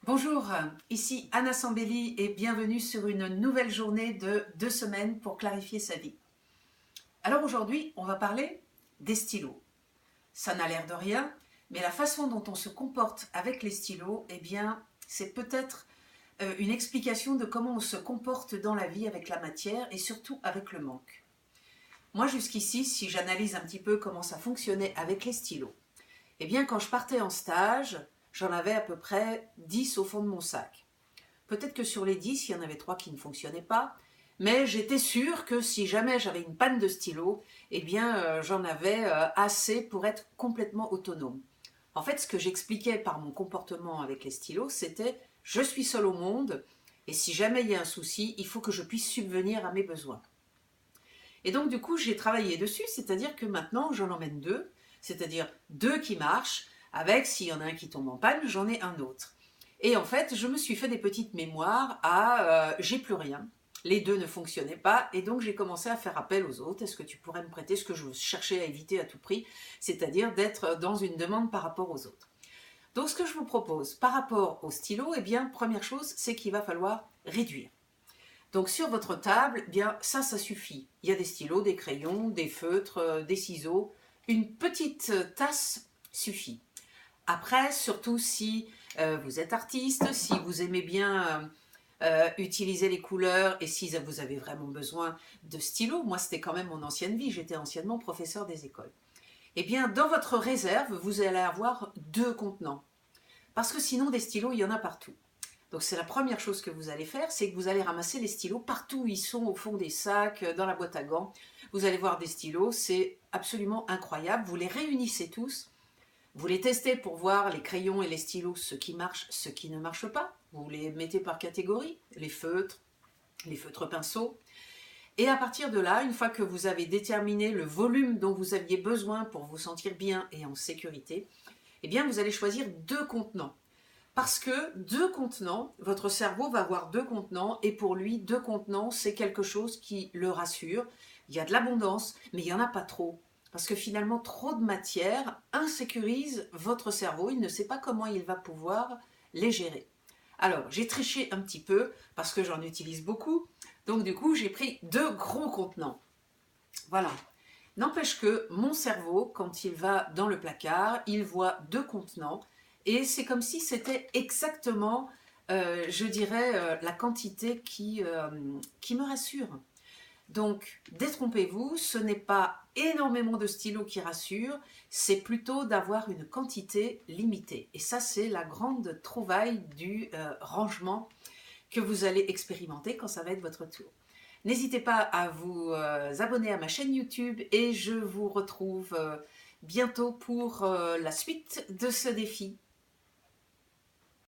Bonjour, ici Anna Sambelli et bienvenue sur une nouvelle journée de 2 semaines pour clarifier sa vie. Alors aujourd'hui, on va parler des stylos. Ça n'a l'air de rien, mais la façon dont on se comporte avec les stylos, eh bien, c'est peut-être une explication de comment on se comporte dans la vie avec la matière et surtout avec le manque. Moi jusqu'ici, si j'analyse un petit peu comment ça fonctionnait avec les stylos, eh bien quand je partais en stage, j'en avais à peu près 10 au fond de mon sac. Peut-être que sur les 10, il y en avait 3 qui ne fonctionnaient pas, mais j'étais sûre que si jamais j'avais une panne de stylo, eh bien j'en avais assez pour être complètement autonome. En fait, ce que j'expliquais par mon comportement avec les stylos, c'était je suis seule au monde et si jamais il y a un souci, il faut que je puisse subvenir à mes besoins. Et donc du coup, j'ai travaillé dessus, c'est-à-dire que maintenant, j'en emmène 2, c'est-à-dire 2 qui marchent, avec s'il y en a un qui tombe en panne, j'en ai un autre. Et en fait, je me suis fait des petites mémoires à j'ai plus rien, les 2 ne fonctionnaient pas, et donc j'ai commencé à faire appel aux autres. Est-ce que tu pourrais me prêter ce que je cherchais à éviter à tout prix, c'est-à-dire d'être dans une demande par rapport aux autres. Donc ce que je vous propose par rapport au stylo, eh bien, première chose, c'est qu'il va falloir réduire. Donc sur votre table, eh bien ça suffit. Il y a des stylos, des crayons, des feutres, des ciseaux. Une petite tasse suffit. Après, surtout si vous êtes artiste, si vous aimez bien utiliser les couleurs et si vous avez vraiment besoin de stylos, moi c'était quand même mon ancienne vie, j'étais anciennement professeur des écoles. Eh bien, dans votre réserve, vous allez avoir 2 contenants. Parce que sinon, des stylos, il y en a partout. Donc c'est la première chose que vous allez faire, c'est que vous allez ramasser les stylos partout où ils sont, au fond des sacs, dans la boîte à gants. Vous allez voir des stylos, c'est absolument incroyable. Vous les réunissez tous, vous les testez pour voir les crayons et les stylos, ce qui marche, ce qui ne marche pas. Vous les mettez par catégorie, les feutres pinceaux. Et à partir de là, une fois que vous avez déterminé le volume dont vous aviez besoin pour vous sentir bien et en sécurité, eh bien vous allez choisir 2 contenants. Parce que 2 contenants, votre cerveau va avoir 2 contenants et pour lui, 2 contenants, c'est quelque chose qui le rassure. Il y a de l'abondance, mais il n'y en a pas trop. Parce que finalement, trop de matière insécurise votre cerveau. Il ne sait pas comment il va pouvoir les gérer. Alors, j'ai triché un petit peu parce que j'en utilise beaucoup. Donc du coup, j'ai pris 2 gros contenants. Voilà. N'empêche que mon cerveau, quand il va dans le placard, il voit 2 contenants et c'est comme si c'était exactement, je dirais, la quantité qui me rassure. Donc, détrompez-vous, ce n'est pas énormément de stylos qui rassurent, c'est plutôt d'avoir une quantité limitée. Et ça, c'est la grande trouvaille du rangement que vous allez expérimenter quand ça va être votre tour. N'hésitez pas à vous abonner à ma chaîne YouTube et je vous retrouve bientôt pour la suite de ce défi.